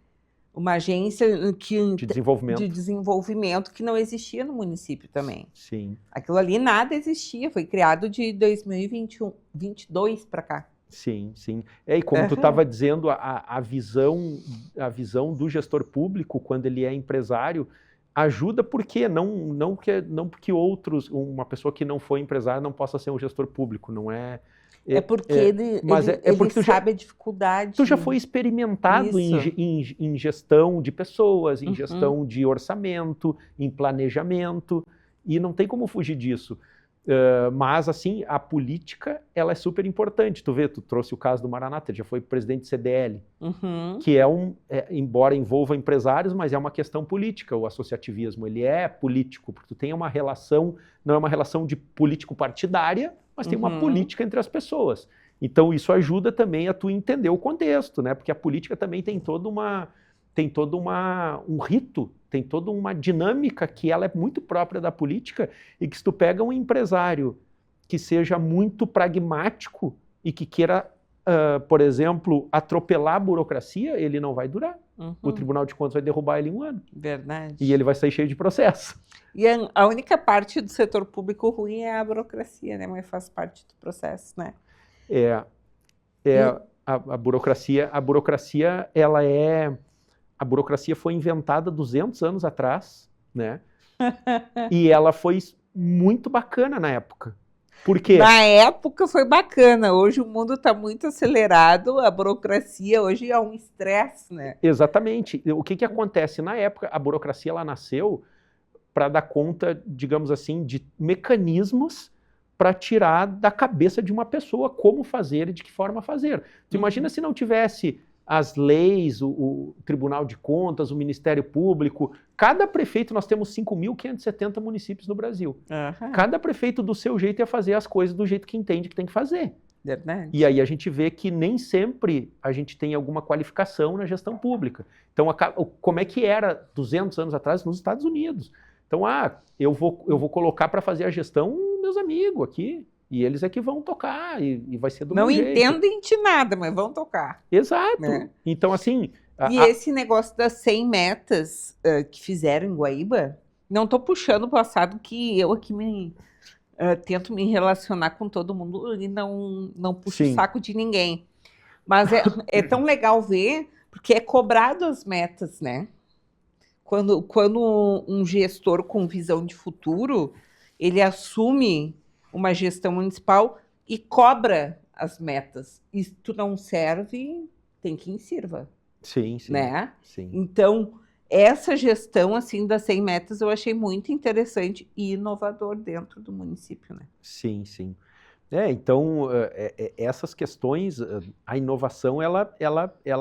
Uma agência de desenvolvimento que não existia no município também. Sim. Aquilo ali nada existia, foi criado de 2022 para cá. Sim. E como tu estava dizendo, a visão do gestor público, quando ele é empresário, Ajuda porque não porque uma pessoa que não foi empresário não possa ser um gestor público, não é... É porque ele porque sabe a dificuldade. tu já foi experimentado Isso. em gestão de pessoas, em Uhum. gestão de orçamento, em planejamento, e não tem como fugir disso. Mas, assim, a política, ela é super importante. Tu vê, tu trouxe o caso do Maranata, ele já foi presidente do CDL, Uhum. que embora envolva empresários, mas é uma questão política. O associativismo, ele é político, porque tu tem uma relação, não é uma relação de político partidária, mas tem uma política entre as pessoas. Então, isso ajuda também a tu entender o contexto, né? Porque a política também tem todo um rito, tem toda uma dinâmica que ela é muito própria da política, e que se tu pega um empresário que seja muito pragmático e que queira, por exemplo, atropelar a burocracia, ele não vai durar. O Tribunal de Contas vai derrubar ele em 1 ano. Verdade. E ele vai sair cheio de processo. E a única parte do setor público ruim é a burocracia, né? Mas faz parte do processo, né? A burocracia, a burocracia foi inventada 200 anos atrás, né? E ela foi muito bacana na época. Por quê? Na época foi bacana, hoje o mundo está muito acelerado, a burocracia hoje é um estresse, né? Exatamente. O que acontece? Na época, a burocracia ela nasceu para dar conta, digamos assim, de mecanismos para tirar da cabeça de uma pessoa como fazer e de que forma fazer. Tu imagina se não tivesse as leis, o Tribunal de Contas, o Ministério Público. Cada prefeito, nós temos 5.570 municípios no Brasil. Cada prefeito do seu jeito ia fazer as coisas do jeito que entende que tem que fazer. Verdade. E aí a gente vê que nem sempre a gente tem alguma qualificação na gestão pública. Então, como é que era 200 anos atrás nos Estados Unidos? Então, eu vou colocar para fazer a gestão meus amigos aqui, e eles é que vão tocar, e vai ser do meu jeito. Não entendem de nada, mas vão tocar. Exato. Né? Então, assim... E esse negócio das 100 metas que fizeram em Guaíba, não estou puxando o passado, que eu aqui tento me relacionar com todo mundo e não puxo o saco de ninguém. Mas é tão legal ver, porque é cobrado as metas, né? Quando um gestor com visão de futuro, ele assume uma gestão municipal e cobra as metas. E se tu não serve, tem quem sirva. Sim, sim. Né? Sim. Então, essa gestão assim das 100 metas eu achei muito interessante e inovador dentro do município, né? Sim, sim. Então, essas questões, a inovação, ela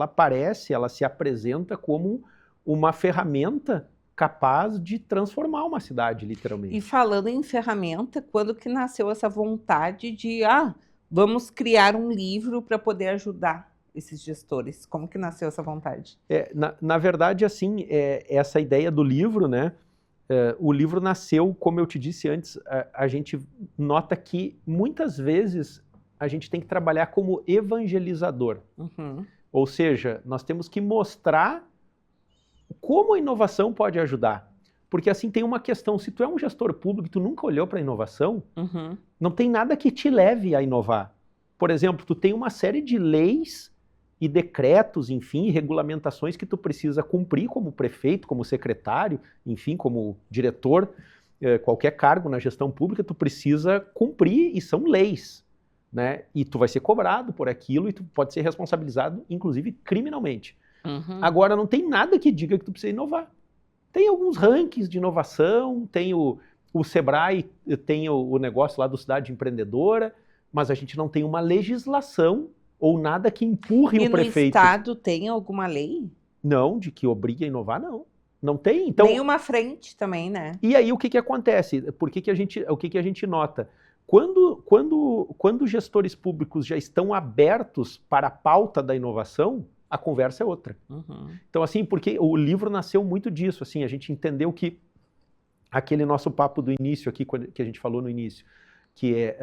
aparece, ela se apresenta como uma ferramenta capaz de transformar uma cidade, literalmente. E falando em ferramenta, quando que nasceu essa vontade de, vamos criar um livro para poder ajudar esses gestores? Como que nasceu essa vontade? Na verdade, assim, essa ideia do livro, né? O livro nasceu, como eu te disse antes, a gente nota que muitas vezes a gente tem que trabalhar como evangelizador. Ou seja, nós temos que mostrar como a inovação pode ajudar. Porque assim tem uma questão, se tu é um gestor público e tu nunca olhou para a inovação, não tem nada que te leve a inovar. Por exemplo, tu tem uma série de leis e decretos, enfim, regulamentações que tu precisa cumprir como prefeito, como secretário, enfim, como diretor, qualquer cargo na gestão pública, tu precisa cumprir e são leis, né? E tu vai ser cobrado por aquilo e tu pode ser responsabilizado, inclusive, criminalmente. Agora, não tem nada que diga que tu precisa inovar. Tem alguns rankings de inovação, tem o Sebrae, tem o negócio lá do Cidade Empreendedora, mas a gente não tem uma legislação ou nada que empurre o prefeito. E no estado tem alguma lei? Não, de que obrigue a inovar, não. Não tem. Então, nenhuma frente também, né? E aí o que acontece? O que a gente nota? Quando gestores públicos já estão abertos para a pauta da inovação, a conversa é outra. Então, assim, porque o livro nasceu muito disso, assim, a gente entendeu que aquele nosso papo do início aqui, que a gente falou no início, que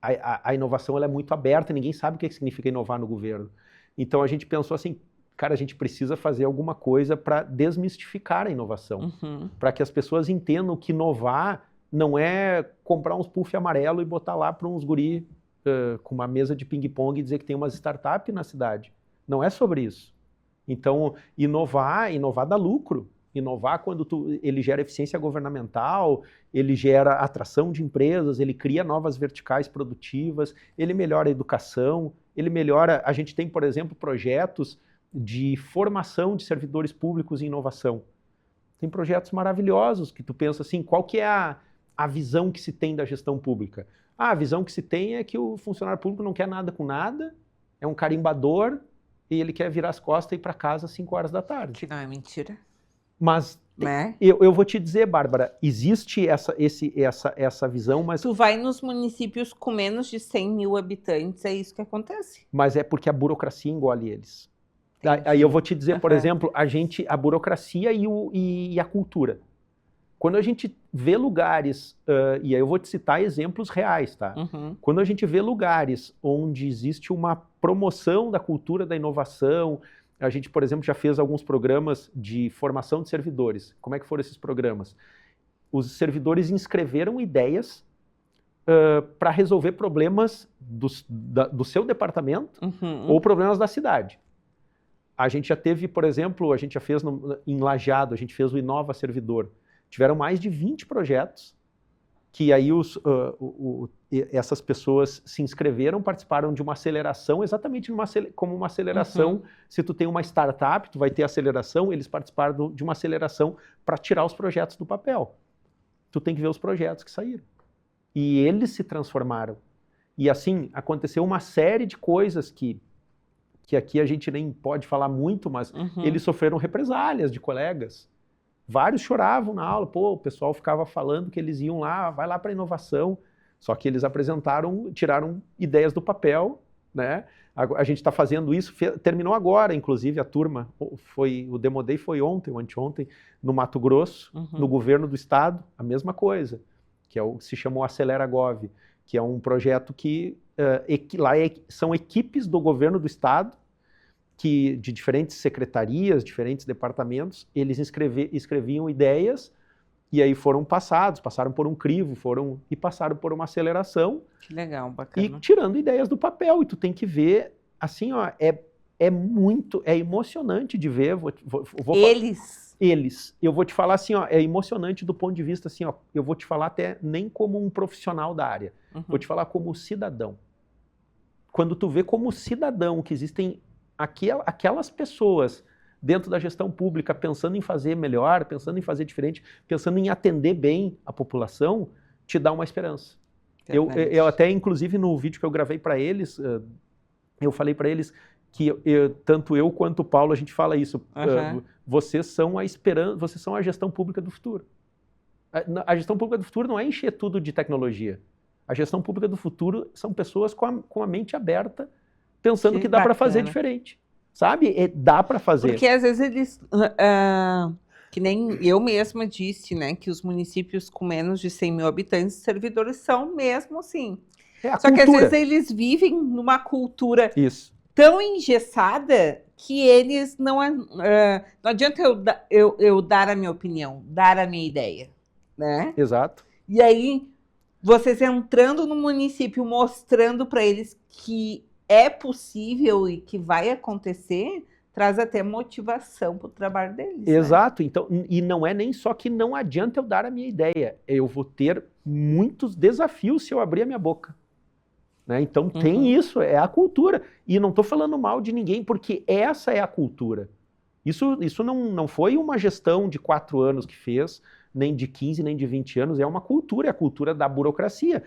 a inovação ela é muito aberta, ninguém sabe o que significa inovar no governo. Então, a gente pensou assim, cara, a gente precisa fazer alguma coisa para desmistificar a inovação, para que as pessoas entendam que inovar não é comprar uns puff amarelo e botar lá para uns guri com uma mesa de ping-pong e dizer que tem umas startups na cidade. Não é sobre isso. Então, inovar dá lucro. Inovar quando ele gera eficiência governamental, ele gera atração de empresas, ele cria novas verticais produtivas, ele melhora a educação, ele melhora... A gente tem, por exemplo, projetos de formação de servidores públicos em inovação. Tem projetos maravilhosos que tu pensa assim, qual que é a visão que se tem da gestão pública? A visão que se tem é que o funcionário público não quer nada com nada, é um carimbador e ele quer virar as costas e ir para casa às 5 horas da tarde. Que não é mentira. Mas Né? eu vou te dizer, Bárbara, existe essa visão, mas... Tu vai nos municípios com menos de 100 mil habitantes, é isso que acontece. Mas é porque a burocracia engole eles. Entendi. Aí eu vou te dizer, por Aham. exemplo, a burocracia e a cultura. Quando a gente vê lugares, e aí eu vou te citar exemplos reais, tá? Uhum. Quando a gente vê lugares onde existe uma promoção da cultura da inovação, a gente, por exemplo, já fez alguns programas de formação de servidores. Como é que foram esses programas? Os servidores inscreveram ideias para resolver problemas do seu departamento Uhum. ou problemas da cidade. A gente já teve, por exemplo, a gente já fez em Lajeado, a gente fez o Inova Servidor. Tiveram mais de 20 projetos que aí essas pessoas se inscreveram, participaram de uma aceleração, exatamente como uma aceleração. Uhum. Se tu tem uma startup, tu vai ter aceleração, eles participaram de uma aceleração para tirar os projetos do papel. Tu tem que ver os projetos que saíram. E eles se transformaram. E assim, aconteceu uma série de coisas que aqui a gente nem pode falar muito, mas eles sofreram represálias de colegas. Vários choravam na aula, pô, o pessoal ficava falando que eles iam lá, vai lá para inovação, só que eles tiraram ideias do papel, né? A gente está fazendo isso, terminou agora, inclusive, a turma, o Demo Day foi ontem ou anteontem, no Mato Grosso, no governo do estado, a mesma coisa, que se chamou Acelera Gov, que é um projeto que lá são equipes do governo do estado, de diferentes secretarias, diferentes departamentos, eles escreviam ideias e aí passaram por um crivo, e passaram por uma aceleração. Que legal, bacana. E tirando ideias do papel, e tu tem que ver, assim, ó, é emocionante de ver. Eles. Eu vou te falar assim, ó, é emocionante do ponto de vista, assim, ó, eu vou te falar até nem como um profissional da área, vou te falar como cidadão. Quando tu vê como cidadão que existem aquelas pessoas dentro da gestão pública pensando em fazer melhor, pensando em fazer diferente, pensando em atender bem a população, te dá uma esperança. Eu até, inclusive, no vídeo que eu gravei para eles, eu falei para eles que tanto eu quanto o Paulo, a gente fala isso, vocês são a esperança, vocês são a gestão pública do futuro. A gestão pública do futuro não é encher tudo de tecnologia. A gestão pública do futuro são pessoas com a mente aberta, pensando que dá para fazer diferente, sabe? Dá para fazer. Porque às vezes eles, que nem eu mesma disse, né, que os municípios com menos de 100 mil habitantes, servidores são mesmo assim. Só que às vezes eles vivem numa cultura tão engessada que eles não adianta eu dar a minha opinião, dar a minha ideia, né? Exato. E aí, vocês entrando no município, mostrando para eles que é possível e que vai acontecer, traz até motivação para o trabalho deles. Exato. Né? Então, e não é nem só que não adianta eu dar a minha ideia, eu vou ter muitos desafios se eu abrir a minha boca. Né? Então tem isso, é a cultura. E não estou falando mal de ninguém, porque essa é a cultura. Isso não foi uma gestão de 4 anos que fez, nem de 15, nem de 20 anos, é uma cultura, é a cultura da burocracia.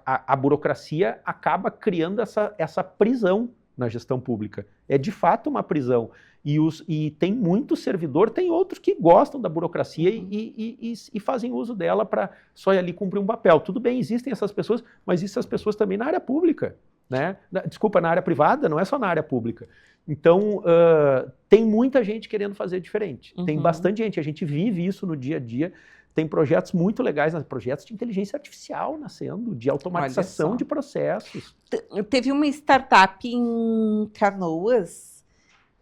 A burocracia acaba criando essa prisão na gestão pública. É de fato uma prisão. E tem muito servidor, tem outros que gostam da burocracia e fazem uso dela para só ir ali cumprir um papel. Tudo bem, existem essas pessoas, mas existem as pessoas também na área pública. Né? Desculpa, na área privada, não é só na área pública. Então, tem muita gente querendo fazer diferente. Tem bastante gente, a gente vive isso no dia a dia. Tem projetos muito legais, projetos de inteligência artificial nascendo, de automatização de processos. Teve uma startup em Canoas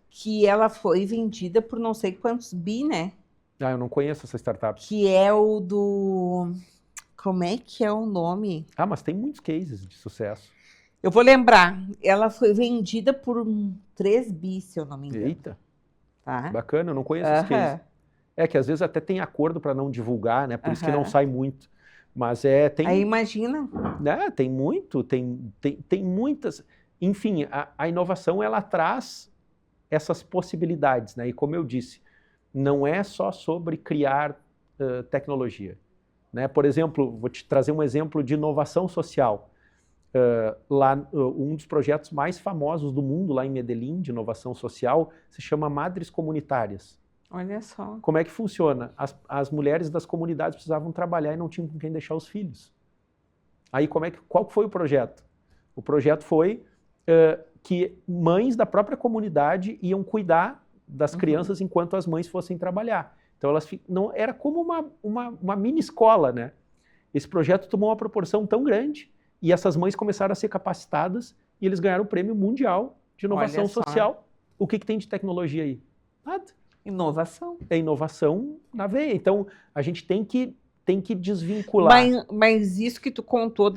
que ela foi vendida por não sei quantos bi, né? Ah, eu não conheço essa startup. Que é o do... Como é que é o nome? Ah, mas tem muitos cases de sucesso. Eu vou lembrar. Ela foi vendida por 3 bi, se eu não me engano. Eita. Tá? Bacana, eu não conheço esse case. É que às vezes até tem acordo para não divulgar, né? Por isso que não Aham. sai muito. Mas Aí tem, imagina. né? Tem muito, tem muitas. Enfim, a inovação ela traz essas possibilidades, né? E como eu disse, não é só sobre criar tecnologia, né? Por exemplo, vou te trazer um exemplo de inovação social. Um dos projetos mais famosos do mundo lá em Medellín, de inovação social, se chama Madres Comunitárias. Olha só. Como é que funciona? As mulheres das comunidades precisavam trabalhar e não tinham com quem deixar os filhos. Aí qual foi o projeto? O projeto foi que mães da própria comunidade iam cuidar das crianças enquanto as mães fossem trabalhar. Então não era como uma mini escola, né? Esse projeto tomou uma proporção tão grande e essas mães começaram a ser capacitadas e eles ganharam o Prêmio Mundial de Inovação Social. O que tem de tecnologia aí? Nada. Inovação. É inovação na veia. Então, a gente tem que desvincular. Mas isso que tu contou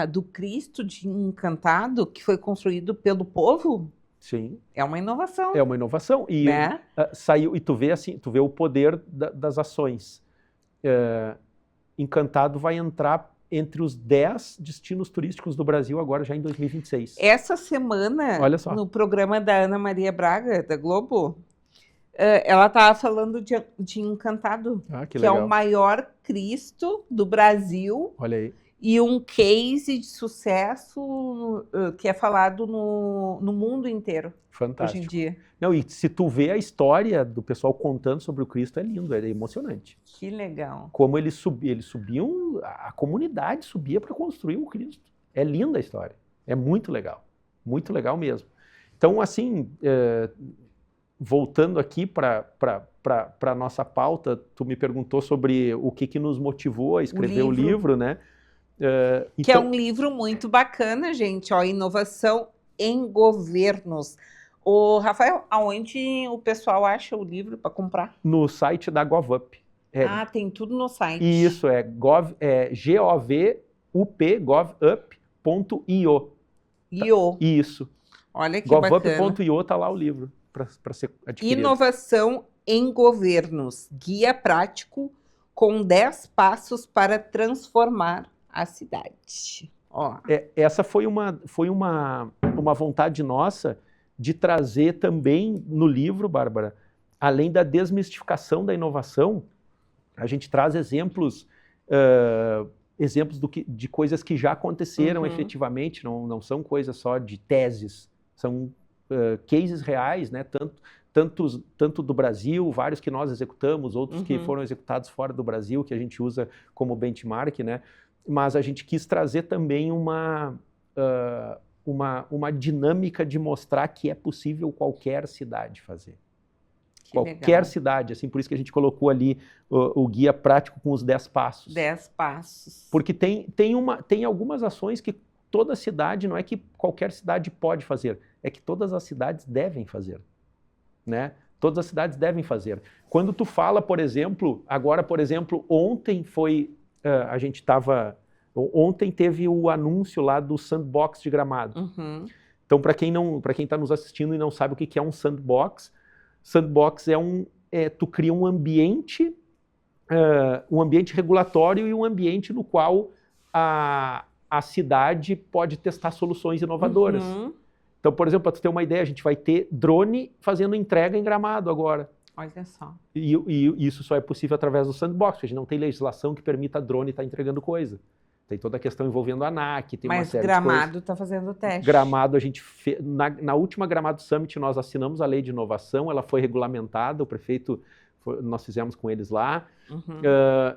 do Cristo de Encantado, que foi construído pelo povo, Sim. é uma inovação. É uma inovação. E né? Saiu, e tu vê o poder das ações. Encantado vai entrar entre os 10 destinos turísticos do Brasil agora, já em 2026. Essa semana, Olha só. no programa da Ana Maria Braga, da Globo, ela estava falando de Encantado, Que é legal. o maior Cristo do Brasil. Olha aí. E um case de sucesso que é falado no mundo inteiro. Fantástico. Hoje em dia. Não, e se tu vê a história do pessoal contando sobre o Cristo, é lindo, é emocionante. Que legal. Como eles subiam, a comunidade subia para construir o Cristo. É linda a história. É muito legal mesmo. Então, assim, voltando aqui para a nossa pauta, tu me perguntou sobre o que nos motivou a escrever o livro, né? Que é um livro muito bacana, gente, ó, Inovação em Governos. Rafael, aonde o pessoal acha o livro para comprar? No site da GovUp. Tem tudo no site. Isso, govup.io. Isso. Olha que bacana. GovUp.io tá lá o livro para ser adquirido. Inovação em Governos, guia prático com 10 passos para transformar a cidade. Ó. Essa foi uma vontade nossa de trazer também no livro, Bárbara, além da desmistificação da inovação, a gente traz exemplos de coisas que já aconteceram efetivamente, não são coisas só de teses, são cases reais, né? Tanto do Brasil, vários que nós executamos, outros que foram executados fora do Brasil, que a gente usa como benchmark, né? Mas a gente quis trazer também uma dinâmica de mostrar que é possível qualquer cidade fazer. Qualquer cidade, assim, por isso que a gente colocou ali o guia prático com os 10 passos. 10 passos. Porque tem algumas ações que toda cidade, não é que qualquer cidade pode fazer, é que todas as cidades devem fazer, né? Todas as cidades devem fazer. Quando tu fala, por exemplo, ontem foi... Ontem teve o anúncio lá do Sandbox de Gramado. Então, para quem está nos assistindo e não sabe o que é um sandbox tu cria um ambiente regulatório e um ambiente no qual a cidade pode testar soluções inovadoras. Então, por exemplo, para tu ter uma ideia, a gente vai ter drone fazendo entrega em Gramado agora. Olha só. E isso só é possível através do sandbox, porque a gente não tem legislação que permita drone estar entregando coisa. Tem toda a questão envolvendo a ANAC, tem uma série de coisas. Mas Gramado está fazendo teste. Gramado, a gente fez... Na última Gramado Summit, nós assinamos a lei de inovação, ela foi regulamentada, o prefeito... nós fizemos com eles lá.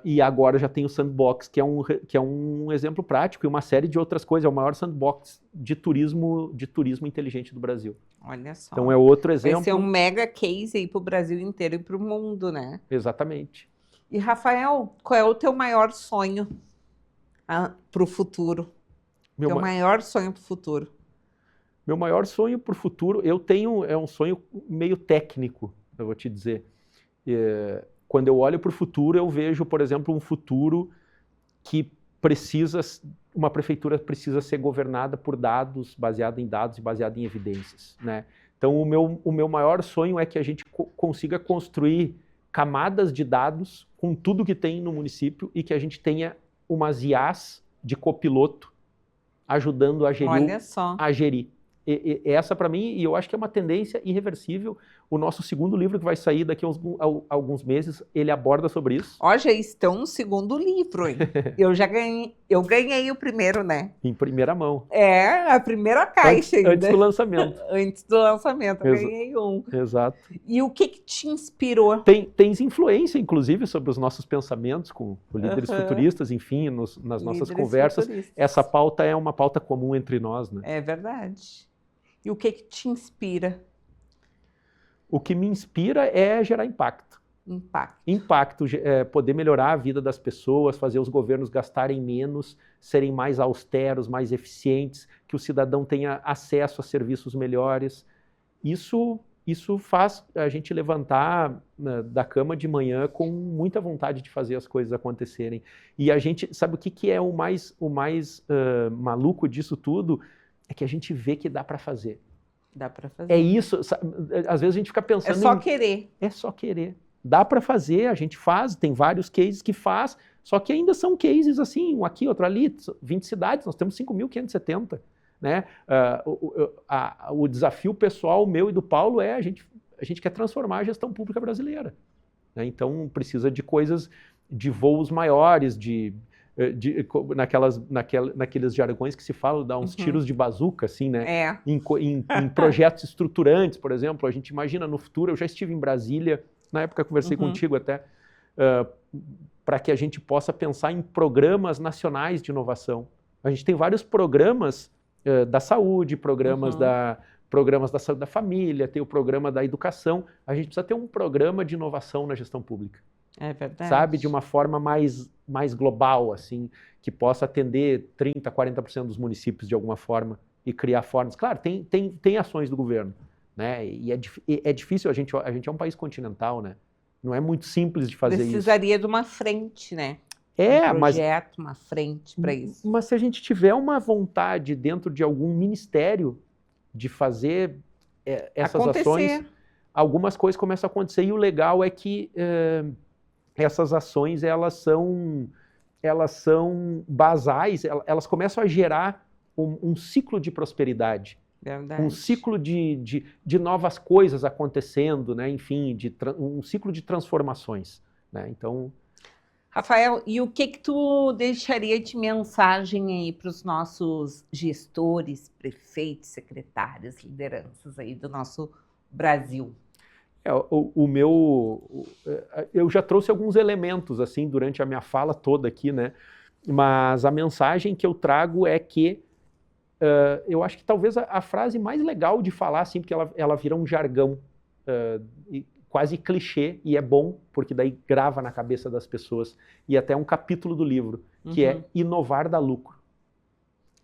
E agora já tem o Sandbox, que é um exemplo prático, e uma série de outras coisas. É o maior sandbox de turismo inteligente do Brasil. Olha só. Então é outro exemplo. Vai ser um mega case aí para o Brasil inteiro e para o mundo, né? Exatamente. E, Rafael, qual é o teu maior sonho para o futuro? Teu maior sonho para o futuro? Meu maior sonho para o futuro, é um sonho meio técnico, eu vou te dizer. Quando eu olho para o futuro, eu vejo, por exemplo, um futuro que uma prefeitura precisa ser governada por dados, baseado em dados e baseado em evidências, né? Então, o meu maior sonho é que a gente consiga construir camadas de dados com tudo que tem no município e que a gente tenha umas IAs de copiloto ajudando a gerir. Olha só. A gerir. Essa, para mim, e eu acho que é uma tendência irreversível. O nosso segundo livro, que vai sair daqui a alguns meses, ele aborda sobre isso. Ó, já estão no segundo livro, hein? Eu ganhei o primeiro, né? Em primeira mão. É, a primeira caixa ainda. Antes do lançamento. Antes do lançamento, eu ganhei um. Exato. E o que te inspirou? Tens influência, inclusive, sobre os nossos pensamentos com líderes futuristas, enfim, nas nossas conversas. Futuristas. Essa pauta é uma pauta comum entre nós, né? É verdade. E o que te inspira? O que me inspira é gerar impacto. Impacto, poder melhorar a vida das pessoas, fazer os governos gastarem menos, serem mais austeros, mais eficientes, que o cidadão tenha acesso a serviços melhores. Isso faz a gente levantar da cama de manhã com muita vontade de fazer as coisas acontecerem. E a gente, sabe o que é o mais maluco disso tudo? É que a gente vê que dá para fazer. Dá para fazer. É isso, sabe? Às vezes a gente fica pensando... É só querer. É só querer. Dá para fazer, a gente faz, tem vários cases que faz, só que ainda são cases assim, um aqui, outro ali, 20 cidades, nós temos 5.570. Né? O desafio pessoal meu e do Paulo é a gente quer transformar a gestão pública brasileira. Né? Então precisa de coisas, de voos maiores, naqueles jargões que se fala, dar uns tiros de bazuca, assim, né? Em projetos estruturantes, por exemplo, a gente imagina no futuro, eu já estive em Brasília, na época conversei contigo até, para que a gente possa pensar em programas nacionais de inovação. A gente tem vários programas da saúde, programas da saúde da família, tem o programa da educação, a gente precisa ter um programa de inovação na gestão pública. É verdade. Sabe, de uma forma mais global, assim, que possa atender 30%, 40% dos municípios de alguma forma e criar formas. Claro, tem ações do governo, né? E é difícil, a gente é um país continental, né? Não é muito simples de fazer isso. Precisaria de uma frente, né? Um projeto, uma frente para isso. Mas se a gente tiver uma vontade dentro de algum ministério de fazer essas ações, algumas coisas começam a acontecer. E o legal é que essas ações, elas são basais, elas começam a gerar um ciclo de prosperidade. Verdade. Um ciclo de novas coisas acontecendo, né? Enfim, um ciclo de transformações. Né? Então... Rafael, e o que tu deixaria de mensagem aí para os nossos gestores, prefeitos, secretários, lideranças aí do nosso Brasil? Eu já trouxe alguns elementos assim durante a minha fala toda aqui, né? Mas a mensagem que eu trago é que eu acho que talvez a frase mais legal de falar, assim, porque ela vira um jargão quase clichê, e é bom, porque daí grava na cabeça das pessoas, e até um capítulo do livro, que é inovar dá lucro.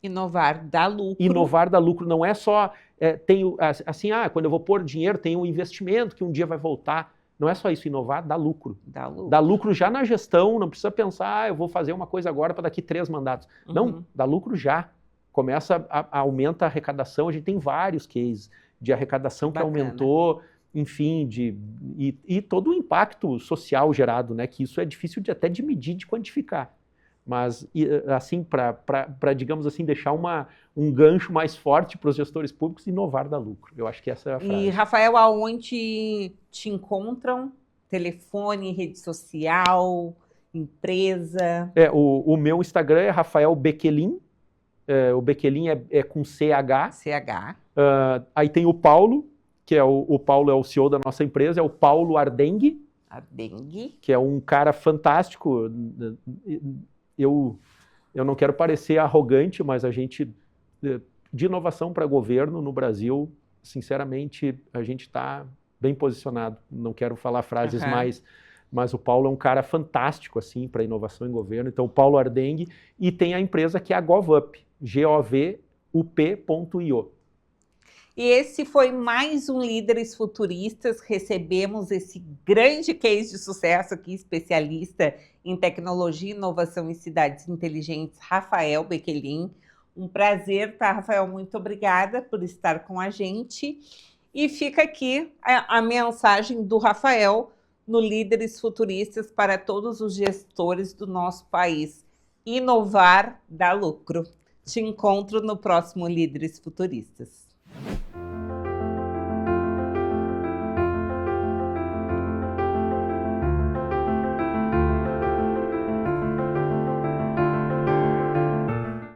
Inovar dá lucro. Inovar dá lucro, não é só, quando eu vou pôr dinheiro, tem um investimento que um dia vai voltar. Não é só isso, inovar dá lucro. Dá lucro. Dá lucro já na gestão, não precisa pensar, eu vou fazer uma coisa agora para daqui 3 mandatos. Não, dá lucro já. Começa, aumenta a arrecadação, a gente tem vários cases de arrecadação que aumentou, enfim, e todo o impacto social gerado, né, que isso é difícil até de medir, de quantificar. Mas, assim, para digamos assim, deixar um gancho mais forte para os gestores públicos, inovar dá lucro. Eu acho que essa é a frase. E, Rafael, aonde te encontram? Telefone, rede social, empresa? O meu Instagram é Rafael Bequelin. O Bequelin é com CH. CH. Aí tem o Paulo, que o Paulo é o CEO da nossa empresa, é o Paulo Ardengue. Ardengue. Que é um cara fantástico. Eu não quero parecer arrogante, mas a gente, de inovação para governo no Brasil, sinceramente, a gente está bem posicionado. Não quero falar frases mas o Paulo é um cara fantástico assim, para inovação em governo. Então, o Paulo Ardengue, e tem a empresa que é a GovUp, govup.io. E esse foi mais um Líderes Futuristas. Recebemos esse grande case de sucesso aqui, especialista em tecnologia e inovação em cidades inteligentes, Rafael Bequelin. Um prazer, tá, Rafael? Muito obrigada por estar com a gente. E fica aqui a mensagem do Rafael no Líderes Futuristas para todos os gestores do nosso país. Inovar dá lucro. Te encontro no próximo Líderes Futuristas.